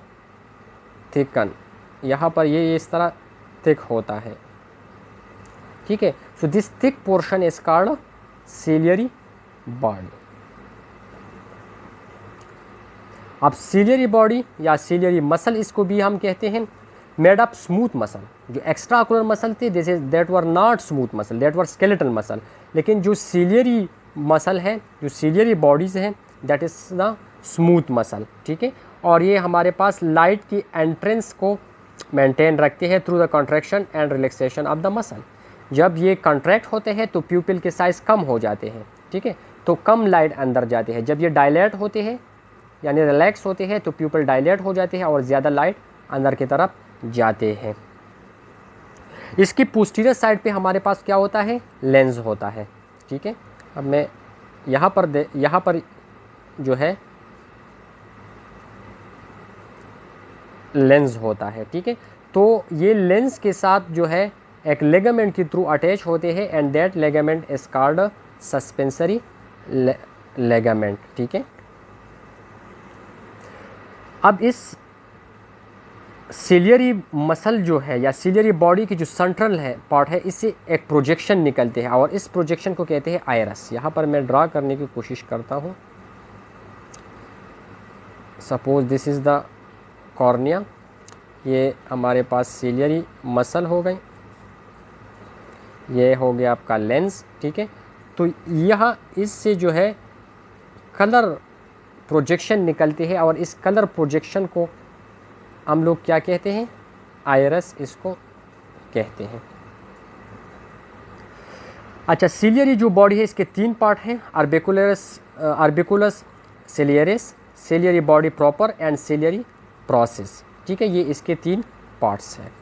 थिकन, यहाँ पर ये इस तरह थिक होता है, ठीक है। So this thick portion is called ciliary body. अब सिलियरी बॉडी या सिलियरी मसल इसको भी हम कहते हैं, मेड अप स्मूथ मसल। जो एक्स्ट्रा ऑकुलर मसल थे this is that were not smooth muscle, that were skeletal muscle. लेकिन जो सिलियरी मसल है, जो सिलियरी बॉडीज़ हैं, that is the smooth muscle, ठीक है। और ये हमारे पास लाइट की एंट्रेंस को मेंटेन रखते हैं through the contraction and relaxation of the muscle. जब ये कॉन्ट्रैक्ट होते हैं तो प्यूपिल के साइज़ कम हो जाते हैं, ठीक है, तो कम लाइट अंदर जाते हैं। जब ये डायलेट होते हैं यानी रिलैक्स होते हैं तो प्यूपिल डायलेट हो जाते हैं और ज़्यादा लाइट अंदर की तरफ जाते हैं। इसकी पोस्टीरियर साइड पे हमारे पास क्या होता है, लेंस होता है, ठीक है। अब मैं यहाँ पर जो है लेंस होता है, ठीक है। तो ये लेंस के साथ जो है एक लेगामेंट के थ्रू अटैच होते हैं and that ligament is called suspensory ligament, ठीक है। अब इस सिलियरी मसल जो है या सिलियरी बॉडी की जो सेंट्रल है पार्ट है, इससे एक प्रोजेक्शन निकलते हैं और इस प्रोजेक्शन को कहते हैं आयरस। यहाँ पर मैं ड्रा करने की कोशिश करता हूँ। Suppose this is the cornea, ये हमारे पास सिलियरी मसल हो गई, ये हो गया आपका लेंस, ठीक है। तो यह इससे जो है कलर प्रोजेक्शन निकलते हैं और इस कलर प्रोजेक्शन को हम लोग क्या कहते हैं, आयरस इसको कहते हैं। अच्छा, सिलियरी जो बॉडी है इसके 3 पार्ट हैं, orbiculus ciliaris, ciliary body proper and ciliary process, ठीक है। ये इसके 3 पार्ट्स हैं।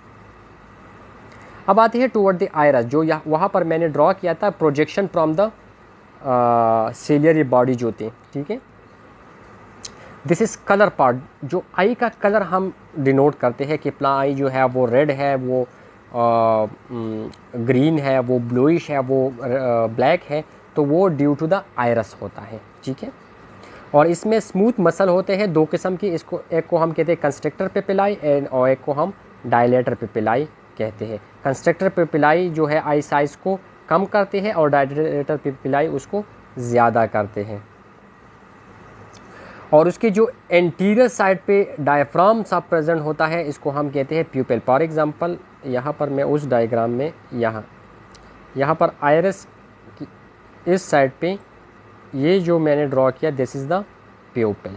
अब आते हैं टुवर्ड द आयरस, जो वहाँ पर मैंने ड्रॉ किया था projection from the ciliary body जो थी, ठीक है। दिस इज़ कलर पार्ट, जो आई का कलर हम डिनोट करते हैं कि अपना आई जो है वो रेड है, वो ग्रीन है, वो ब्लूइश है, वो ब्लैक है, तो वो ड्यू टू द आयरस होता है, ठीक है। और इसमें स्मूथ मसल होते हैं 2 किस्म की, इसको एक को हम कहते हैं कंस्ट्रक्टर पेपिलाई और एक को हम डायलेटर पेपिलाई कहते हैं। कंस्ट्रक्टर पेपिलाई जो है आई साइज़ को कम करते हैं और डायलेटर पेपिलाई उसको ज़्यादा करते हैं। और उसके जो एंटीरियर साइड पे डायफ्राम सा प्रेजेंट होता है, इसको हम कहते हैं प्यूपिल। फॉर एग्जांपल यहाँ पर मैं उस डायग्राम में यहाँ पर आयरस की इस साइड पे ये जो मैंने ड्रॉ किया, दिस इज़ द प्यूपिल।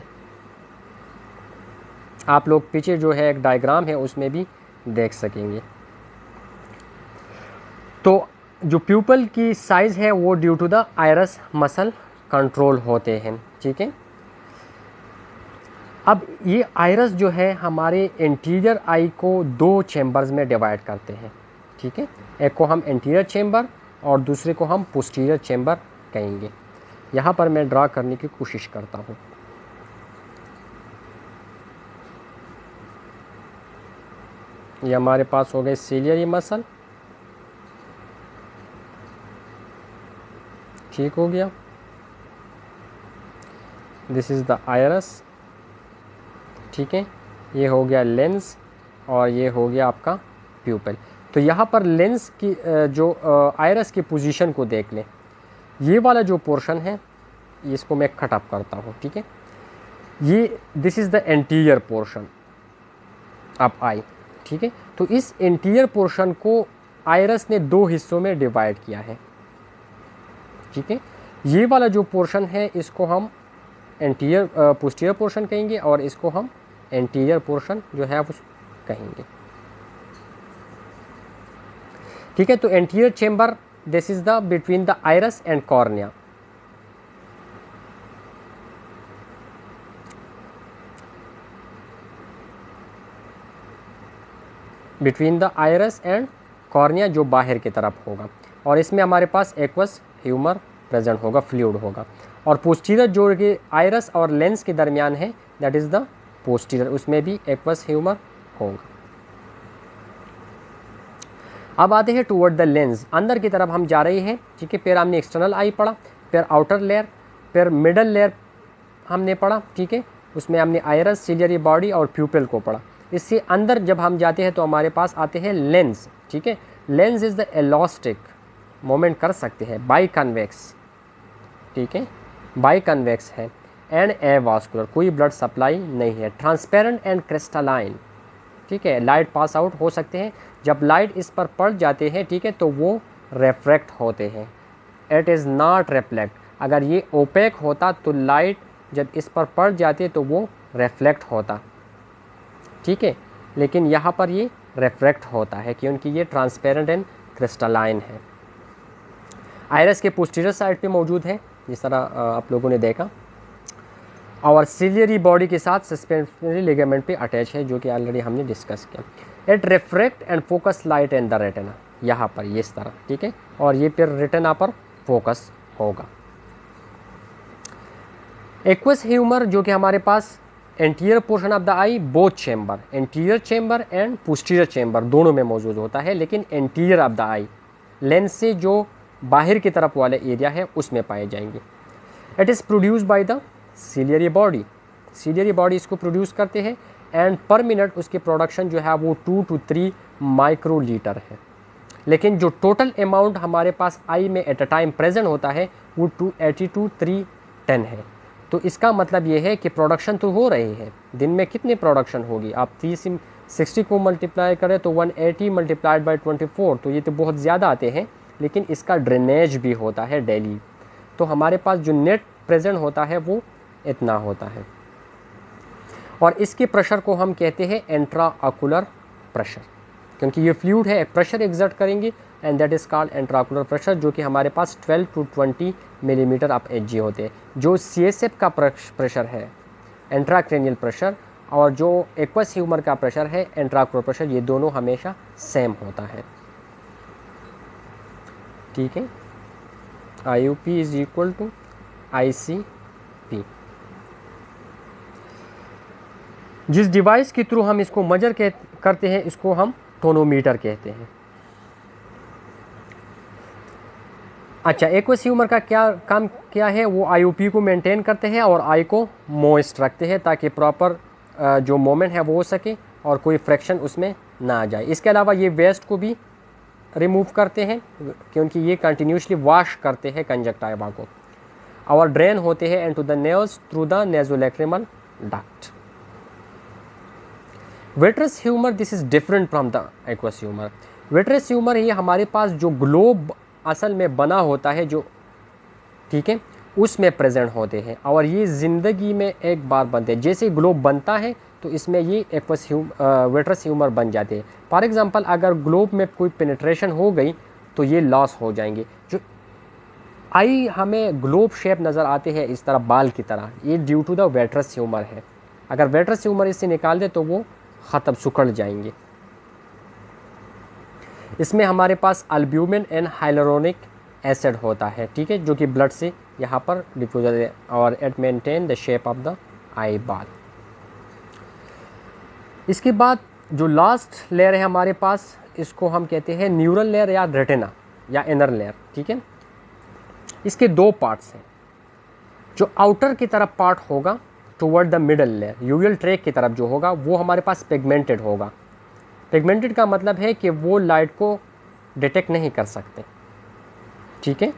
आप लोग पीछे जो है एक डायग्राम है उसमें भी देख सकेंगे। तो जो प्यूपिल की साइज़ है वो due to the iris muscle control होते हैं, ठीक है। अब ये आयरस जो है हमारे इंटीरियर आई को 2 चैम्बर्स में डिवाइड करते हैं, ठीक है। एक को हम इंटीरियर चैम्बर और दूसरे को हम पोस्टीरियर चैम्बर कहेंगे। यहाँ पर मैं ड्रा करने की कोशिश करता हूँ। ये हमारे पास हो गए सिलियरी मसल, ठीक हो गया। दिस इज़ द आयरस, ठीक है। ये हो गया लेंस और ये हो गया आपका प्यूपिल। तो यहाँ पर लेंस की जो आयरस की पोजीशन को देख लें, ये वाला जो पोर्शन है इसको मैं कट अप करता हूँ, ठीक है। ये this is the anterior portion of eye, ठीक है। तो इस एंटीरियर पोर्शन को आयरस ने 2 हिस्सों में डिवाइड किया है, ठीक है। ये वाला जो पोर्शन है इसको हम एंटीरियर पोस्टीरियर पोर्शन कहेंगे और इसको हम एंटीरियर पोर्शन जो है वो कहेंगे। ठीक है। तो anterior chamber this is the between the iris and cornea. Between the iris and cornea जो बाहर की तरफ होगा, और इसमें हमारे पास एक्वस ह्यूमर प्रेजेंट होगा, फ्लूइड होगा। और पोस्टीरियर जो कि आइरस और लेंस के दरमियान है दैट इज़ द पोस्टीरियर, उसमें भी एक्वस ह्यूमर होगा। अब आते हैं टुवर्ड द लेंस, अंदर की तरफ हम जा रहे हैं। ठीक है, फिर हमने एक्सटर्नल आई पढ़ा, फिर आउटर लेयर, फिर मिडल लेयर हमने पढ़ा। ठीक है, उसमें हमने आइरस, सिलियरी बॉडी और प्यूपिल को पढ़ा। इससे अंदर जब हम जाते हैं तो हमारे पास आते हैं लेंस। ठीक है, lens is the elastic, moment कर सकते हैं, बाई कन्वेक्स। ठीक है, बाई कन्वेक्स है एंड एवास्कुलर, कोई ब्लड सप्लाई नहीं है, ट्रांसपेरेंट एंड क्रिस्टलाइन। ठीक है, लाइट पास आउट हो सकते हैं, जब लाइट इस पर पड़ जाते हैं ठीक है तो वो रिफ्रैक्ट होते हैं, इट इज़ नॉट रिफ्लेक्ट। अगर ये ओपेक होता तो लाइट जब इस पर पड़ जाती है तो वो रिफ्लेक्ट होता। ठीक है, लेकिन यहाँ पर ये रिफ्रैक्ट होता है क्योंकि ये ट्रांसपेरेंट एंड क्रिस्टलाइन है। आइरस के पोस्टीरियर साइड पे मौजूद है, जिस तरह आप लोगों ने देखा, और सिलियरी बॉडी के साथ सस्पेंसरी लिगामेंट पे अटैच है, जो कि ऑलरेडी हमने डिस्कस किया। It refract and focus light in the retina, यहाँ पर ये इस तरह। ठीक है, और ये फिर रेटिना पर फोकस होगा। एक्वस ह्यूमर जो कि हमारे पास anterior portion of the eye, both chamber, anterior chamber and posterior chamber दोनों में मौजूद होता है, लेकिन anterior of the eye, lens से जो बाहर की तरफ वाले एरिया है उसमें पाए जाएंगे। It is produce by the ciliary body, ciliary body इसको प्रोड्यूस करते हैं, एंड पर मिनट उसकी प्रोडक्शन जो है वो 2 to 3 माइक्रोलीटर है। लेकिन जो टोटल अमाउंट हमारे पास आई में एट अ टाइम प्रेजेंट होता है वो 280 to 310 है। तो इसका मतलब ये है कि प्रोडक्शन तो हो रही है, दिन में कितनी प्रोडक्शन होगी, आप 360 को मल्टीप्लाई करें तो 180 मल्टीप्लाइड बाई 24, तो ये तो बहुत ज़्यादा आते हैं, लेकिन इसका ड्रेनेज भी होता है डेली। तो हमारे पास जो नेट प्रेजेंट होता है वो इतना होता है, और इसके प्रेशर को हम कहते हैं इंट्राऑकुलर प्रेशर, क्योंकि ये फ्लूइड है, प्रेशर एग्जर्ट करेंगे and that is called intraocular pressure, जो कि हमारे पास 12 to 20 millimetre of H G होते हैं। जो CSF का प्रेशर है इंट्राक्रैनियल प्रेशर, और जो एक्वस ह्यूमर का प्रेशर है इंट्राऑकुलर प्रेशर, ये दोनों हमेशा सेम होता है। ठीक है, IUP is equal to ICP। जिस डिवाइस के थ्रू हम इसको मेजर करते हैं इसको हम टोनोमीटर कहते हैं। अच्छा, एक्वस ह्यूमर का क्या काम क्या है, वो IUP को मेंटेन करते हैं और आई को मोइस्ट रखते हैं ताकि प्रॉपर जो मोमेंट है वो हो सके और कोई फ्रैक्शन उसमें ना आ जाए। इसके अलावा ये वेस्ट को भी रिमूव करते हैं क्योंकि ये कंटिन्यूसली वॉश करते हैं कंजक्टिवा को, और ड्रेन होते हैं into the nails through the nasolacrimal duct. Vitreous humour this is different from the aqueous humour. Vitreous humour ये हमारे पास जो ग्लोब असल में बना होता है जो, ठीक है, उसमें प्रेजेंट होते हैं, और ये ज़िंदगी में एक बार बनते हैं। जैसे ग्लोब बनता है तो इसमें ये एक्वस विट्रस ह्यूमर बन जाते हैं। फॉर एग्जांपल अगर ग्लोब में कोई पेनिट्रेशन हो गई तो ये लॉस हो जाएंगे। जो आई हमें ग्लोब शेप नज़र आते हैं इस तरह बाल की तरह, ये due to the vitreous humour है। अगर विट्रस ह्यूमर इससे निकाल दे तो वो ख़त्म, सुकड़ जाएंगे। इसमें हमारे पास अल्ब्यूमिन एंड हाइलुरोनिक एसिड होता है, ठीक है, जो कि ब्लड से यहाँ पर डिफ्यूज है, और it maintain the shape of the eyeball. इसके बाद जो लास्ट लेयर है हमारे पास, इसको हम कहते हैं न्यूरल लेयर या रेटिना या इनर लेयर। ठीक है, इसके दो पार्ट्स हैं। जो आउटर की तरफ पार्ट होगा toward the middle layer, uveal tract की तरफ जो होगा वो हमारे पास पिगमेंटेड होगा। पिगमेंटेड का मतलब है कि वो लाइट को डिटेक्ट नहीं कर सकते। ठीक है,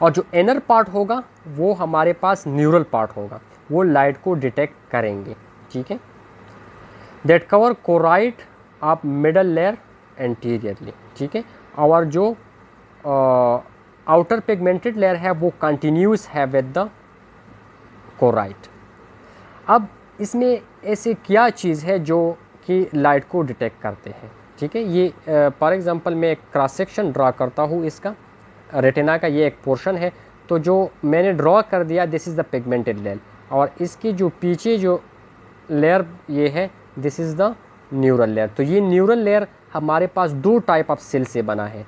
और जो इनर पार्ट होगा वो हमारे पास न्यूरल पार्ट होगा, वो लाइट को डिटेक्ट करेंगे। ठीक है, that cover choroid of middle layer anteriorly. ठीक है, और जो आउटर पिगमेंटेड लेयर है वो कंटिन्यूस है विद द कोराइट। अब इसमें ऐसे क्या चीज़ है जो कि लाइट को डिटेक्ट करते हैं? ठीक है। ये फॉर एग्ज़ाम्पल मैं एक क्रॉस सेक्शन ड्रा करता हूँ इसका, रेटिना का ये एक पोर्शन है, तो जो मैंने ड्रॉ कर दिया this is the pigmented layer, और इसकी जो पीछे जो लेयर ये है this is the neural layer. तो ये न्यूरल लेयर हमारे पास दो टाइप ऑफ सेल से बना है,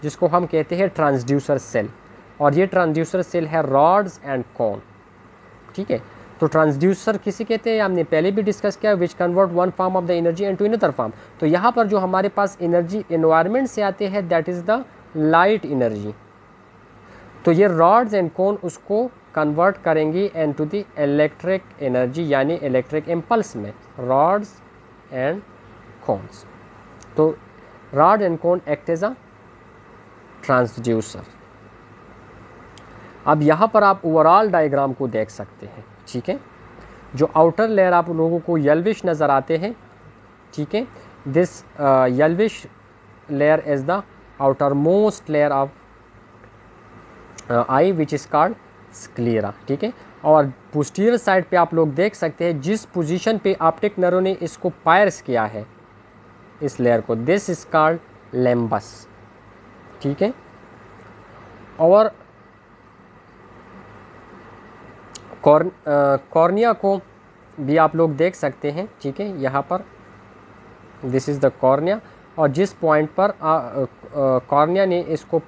जिसको हम कहते हैं ट्रांसड्यूसर सेल, और ये ट्रांसड्यूसर सेल है रॉड्स एंड कोन, ठीक है। तो ट्रांसड्यूसर किसे कहते हैं हमने पहले भी डिस्कस किया, which convert one form of the energy into another form. तो यहाँ पर जो हमारे पास एनर्जी एनवायरनमेंट से आते हैं that is the light energy, तो ये रॉड्स एंड कोन उसको कन्वर्ट करेंगी इनटू द इलेक्ट्रिक एनर्जी यानी इलेक्ट्रिक इम्पल्स में, रॉड्स एंड कोन्स। तो rod and cone act as a transducer. अब यहाँ पर आप ओवरऑल डायग्राम को देख सकते हैं, ठीक है। जो आउटर लेयर आप लोगों को येल्विश नज़र आते हैं, ठीक है, this yellowish layer is the outermost layer of eye which is called sclera, ठीक है। और पोस्टीरियर साइड पे आप लोग देख सकते हैं जिस पोजीशन पे ऑप्टिक नर्व ने इसको पायर्स किया है इस लेयर को, दिस इज़ कॉल्ड लेम्बस, ठीक है। और कॉर्निया को भी आप लोग देख सकते हैं, ठीक है, यहाँ पर दिस इज़ द कॉर्निया, और जिस पॉइंट पर कॉर्निया ने इसको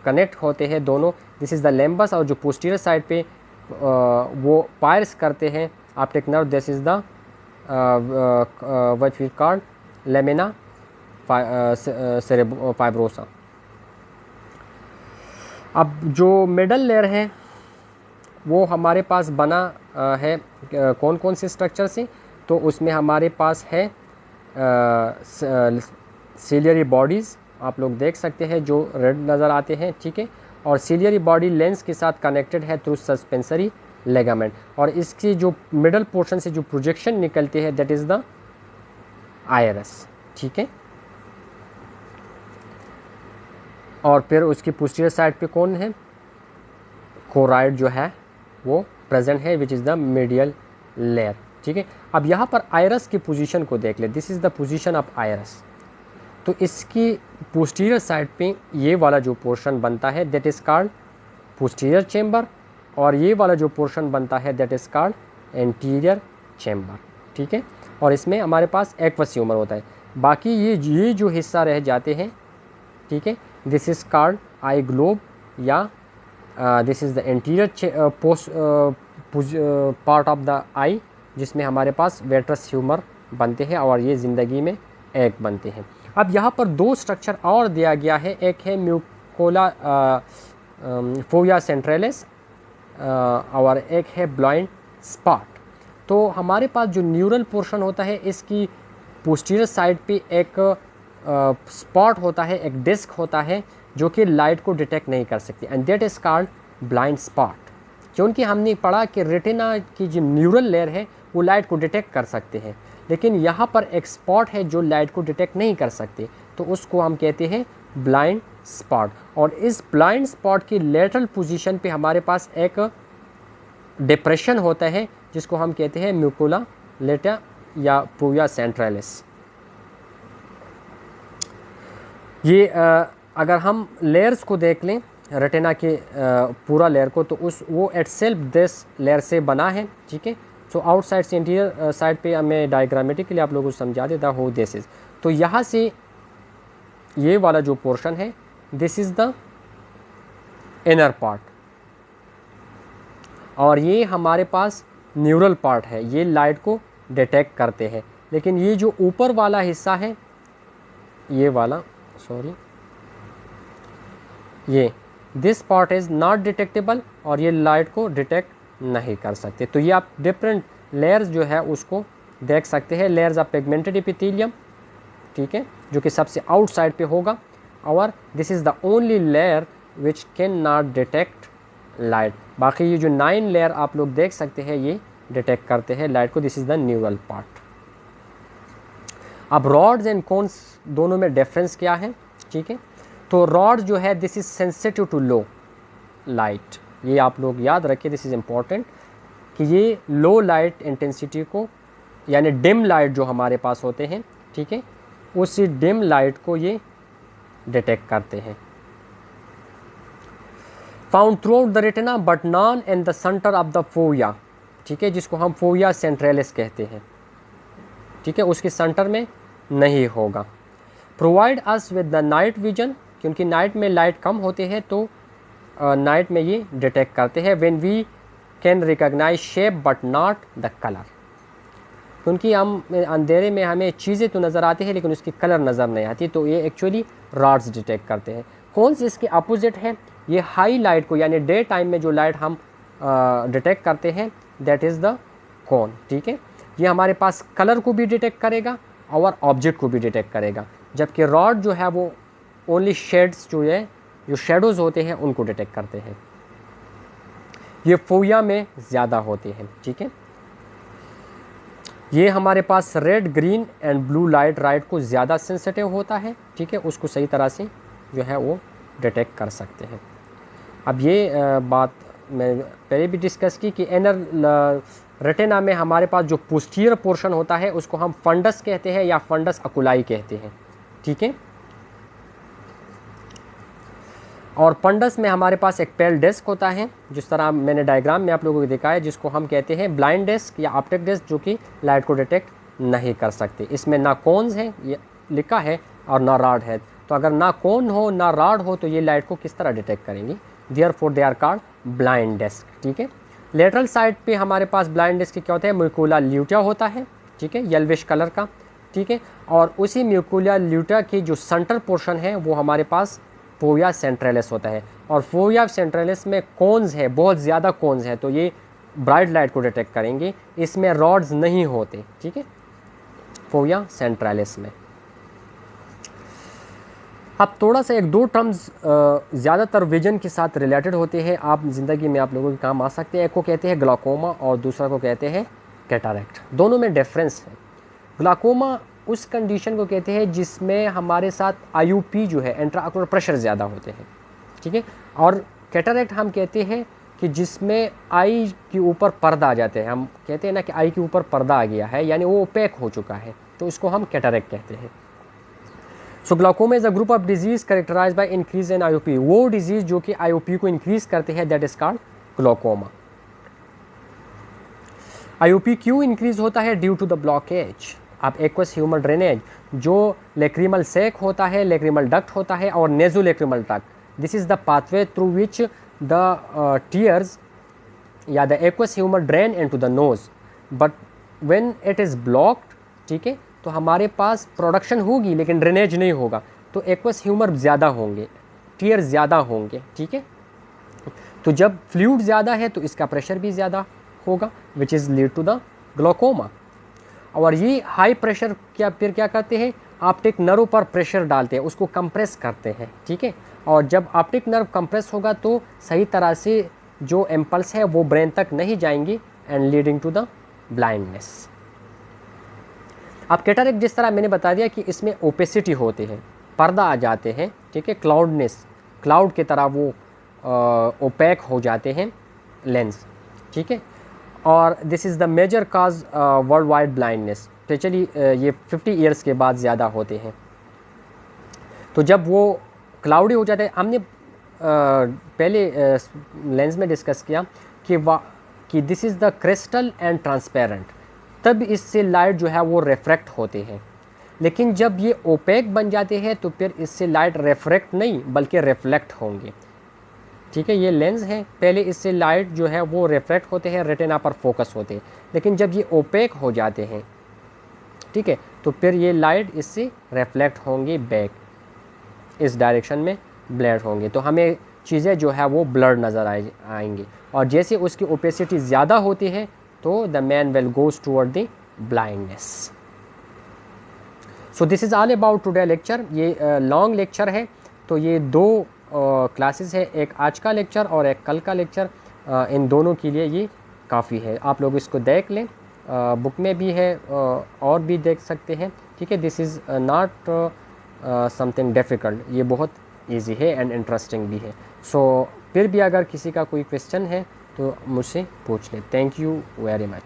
कनेक्ट होते हैं दोनों, दिस इज़ द लेम्बस, और जो पोस्टीरियर साइड पे वो पायर्स करते हैं optic nerve, this is the what we called lamina fibrosa. अब जो मिडल लेयर है वो हमारे पास बना है कौन कौन से स्ट्रक्चर से, तो उसमें हमारे पास है सिलियरी बॉडीज़ आप लोग देख सकते हैं जो रेड नज़र आते हैं, ठीक है। और सिलियरी बॉडी लेंस के साथ कनेक्टेड है थ्रू सस्पेंसरी लेगामेंट, और इसकी जो मिडल पोर्शन से जो प्रोजेक्शन निकलते हैं दैट इज़ द आयरस, ठीक है। और फिर उसकी पोस्टीरियर साइड पे कौन है, कोराइड जो है वो प्रेजेंट है which is the medial layer, ठीक है। अब यहाँ पर आयरस की पोजीशन को देख ले, this is the position of iris. तो इसकी पोस्टीरियर साइड पे ये वाला जो पोर्शन बनता है that is called posterior chamber, और ये वाला जो पोर्शन बनता है that is called anterior chamber, ठीक है। और इसमें हमारे पास एक्वस ह्यूमर होता है, बाकी ये जो हिस्सा रह जाते हैं, ठीक है, this is called eye globe, या this is the anterior part of the eye, जिसमें हमारे पास वेट्रस ह्यूमर बनते हैं और ये ज़िंदगी में एग बनते हैं। अब यहाँ पर दो स्ट्रक्चर और दिया गया है, एक है म्यूकोला फोविया सेंट्रलिस और एक है ब्लाइंड स्पॉट। तो हमारे पास जो न्यूरल पोर्शन होता है इसकी पोस्टीरियर साइड पे एक स्पॉट होता है, एक डिस्क होता है जो कि लाइट को डिटेक्ट नहीं कर सकती, and that is called blind spot. क्योंकि हमने पढ़ा कि रेटिना की जो न्यूरल लेयर है वो लाइट को डिटेक्ट कर सकते हैं, लेकिन यहाँ पर एक स्पॉट है जो लाइट को डिटेक्ट नहीं कर सकते, तो उसको हम कहते हैं ब्लाइंड स्पॉट। और इस ब्लाइंड स्पॉट की लेटरल पोजीशन पे हमारे पास एक डिप्रेशन होता है जिसको हम कहते हैं म्यूकुला लेटा या फोविया सेंट्रलिस। ये अगर हम लेयर्स को देख लें रेटिना के पूरा लेयर को, तो वो इटसेल्फ दिस लेयर से बना है, ठीक है। सो आउटसाइड से इंटीरियर साइड पे मैं डायग्रामेटिकली आप लोगों को समझा देता हूँ दिस इज़। तो यहाँ से ये वाला जो पोर्शन है this is the inner part, और ये हमारे पास न्यूरल पार्ट है, ये लाइट को डिटेक्ट करते हैं। लेकिन ये जो ऊपर वाला हिस्सा है ये वाला, सॉरी, ये this part is not detectable, और ये लाइट को डिटेक्ट नहीं कर सकते। तो ये आप डिफरेंट लेयर्स जो है उसको देख सकते हैं, लेयर्स ऑफ पिगमेंटेड एपिथेलियम, ठीक है, जो कि सबसे आउटसाइड पे होगा, और this is the only layer which can not detect light. बाकी ये जो 9 लेयर आप लोग देख सकते हैं ये डिटेक्ट करते हैं लाइट को, this is the neural part. अब रॉड्स एंड कोन्स दोनों में डिफरेंस क्या है, ठीक है। तो रॉड जो है this is sensitive to low light, ये आप लोग याद रखिए, दिस इज़ इम्पॉर्टेंट कि ये लो लाइट इंटेंसिटी को, यानी डिम लाइट जो हमारे पास होते हैं, ठीक है, उसी डिम लाइट को ये डिटेक्ट करते हैं। Found through out the retina but non in the centre of the fovea, ठीक है, जिसको हम फोविया सेंट्रलिस कहते हैं, ठीक है, उसके सेंटर में नहीं होगा। Provide us with the night vision, क्योंकि नाइट में लाइट कम होते हैं तो नाइट में ये डिटेक्ट करते हैं। When we can recognise shape but not the colour, क्योंकि हम अंधेरे में हमें चीज़ें तो नज़र आती है लेकिन उसकी कलर नज़र नहीं आती, तो ये एक्चुअली रॉड्स डिटेक्ट करते हैं। कौन सी इसके अपोजिट है, ये हाई लाइट को यानी डे टाइम में जो लाइट हम डिटेक्ट करते हैं दैट इज़ द कौन, ठीक है। ये हमारे पास कलर को भी डिटेक्ट करेगा और ऑब्जेक्ट को भी डिटेक्ट करेगा, जबकि रॉड जो है वो ओनली शेड्स जो है, जो शेडोज़ होते हैं उनको डिटेक्ट करते हैं। ये फोविया में ज़्यादा होते हैं, ठीक है। ये हमारे पास red, green and blue light को ज़्यादा सेंसिटिव होता है, ठीक है, उसको सही तरह से जो है वो डिटेक्ट कर सकते हैं। अब ये बात मैं पहले भी डिस्कस की कि इनर रेटिना में हमारे पास जो पोस्टीरियर पोर्शन होता है उसको हम फंडस कहते हैं या फंडस अकुलाई कहते हैं, ठीक है। और फंडस में हमारे पास एक पेल डिस्क होता है, जिस तरह मैंने डायग्राम में आप लोगों को दिखाया है, जिसको हम कहते हैं ब्लाइंड डिस्क या ऑप्टिक डिस्क, जो कि लाइट को डिटेक्ट नहीं कर सकते। इसमें ना कोन्स है ये लिखा है और ना रॉड है, तो अगर ना कोन हो ना रॉड हो तो ये लाइट को किस तरह डिटेक्ट करेंगी, therefore they are called blind disc, ठीक है। लेटरल साइड पे हमारे पास ब्लाइंड डिस्क क्या होता है, म्यूकुला ल्यूटा होता है, ठीक है, येल्विश कलर का, ठीक है। और उसी म्यूकुला ल्यूटा की जो सेंटर पोर्शन है वो हमारे पास फोविया सेंट्रलिस होता है, और फोविया सेंट्रलिस में कोन्स है, बहुत ज़्यादा कोन्स है, तो ये ब्राइट लाइट को डिटेक्ट करेंगे। इसमें रॉड्स नहीं होते, ठीक है, फोविया सेंट्रलिस में। अब थोड़ा सा एक दो टर्म्स ज़्यादातर विजन के साथ रिलेटेड होते हैं, आप ज़िंदगी में आप लोगों के काम आ सकते हैं। एक को कहते हैं ग्लाकोमा और दूसरा को कहते हैं कैटरैक्ट। दोनों में डिफरेंस है। ग्लाकोमा उस कंडीशन को कहते हैं जिसमें हमारे साथ आईयूपी जो है, इंट्राऑक्यूलर प्रेशर ज़्यादा होते हैं, ठीक है। और कैटरैक्ट हम कहते हैं कि जिसमें आई के ऊपर पर्दा आ जाते हैं, हम कहते हैं ना कि आई के ऊपर पर्दा आ गया है, यानी वो ओपेक हो चुका है, तो इसको हम कैटरैक्ट कहते हैं। So glaucoma is a group of disease characterized by increase in IUP. वो डिजीज़ जो कि आईयूपी को इंक्रीज करते हैं that is called glaucoma. IUP क्यों इंक्रीज होता है, due to the blockage of aqueous humour drainage, जो लेक्रिमल सैक होता है, लेक्रिमल डक्ट होता है और nasolacrimal duct. This is the pathway through which the tears या the aqueous humour drain into the knows, but when it is blocked, ठीक है, तो हमारे पास प्रोडक्शन होगी लेकिन ड्रेनेज नहीं होगा, तो एक्वस ह्यूमर ज़्यादा होंगे, टीयर ज़्यादा होंगे, ठीक है। तो जब फ्लूइड ज़्यादा है तो इसका प्रेशर भी ज़्यादा होगा, which is lead to the glaucoma. और ये हाई प्रेशर फिर क्या करते हैं, ऑप्टिक नर्व पर प्रेशर डालते हैं, उसको कंप्रेस करते हैं, ठीक है। और जब ऑप्टिक नर्व कंप्रेस होगा तो सही तरह से जो इम्पल्स है वो ब्रेन तक नहीं जाएंगी and leading to the blindness. अब कैटरैक्ट जिस तरह मैंने बता दिया कि इसमें ओपेसिटी होती है, पर्दा आ जाते हैं, ठीक है, क्लाउडनेस, क्लाउड की तरह वो ओपेक हो जाते हैं लेंस, ठीक है। और this is the major cause world wide blindness, specially ये 50 ईयर्स के बाद ज़्यादा होते हैं। तो जब वो क्लाउडी हो जाते हैं, हमने पहले लेंस में डिस्कस किया कि this is the crystal and transparent, तब इससे लाइट जो है वो रिफ्रैक्ट होते हैं। लेकिन जब ये ओपेक बन जाते हैं तो फिर इससे लाइट रिफ्रैक्ट नहीं बल्कि रिफ्लेक्ट होंगे, ठीक है। ये लेंस है, पहले इससे लाइट जो है वो रिफ्रैक्ट होते हैं, रेटिना पर फोकस होते हैं, लेकिन जब ये ओपेक हो जाते हैं, ठीक है, तो फिर ये लाइट इससे रिफ्लेक्ट होंगी बैक, इस डायरेक्शन में ब्लर होंगे, तो हमें चीज़ें जो है वो ब्लर नज़र आएंगी। और जैसे उसकी ओपेसिटी ज़्यादा होती है तो the man will goes toward the blindness. So this is all about today lecture. ये लॉन्ग लेक्चर है, तो ये दो क्लासेस है, एक आज का लेक्चर और एक कल का लेक्चर, इन दोनों के लिए ये काफ़ी है। आप लोग इसको देख लें, बुक में भी है और भी देख सकते हैं, ठीक है। This is not something difficult, ये बहुत इजी है एंड इंटरेस्टिंग भी है। सो फिर भी अगर किसी का कोई क्वेश्चन है तो मुझसे पूछ लें। Thank you very much.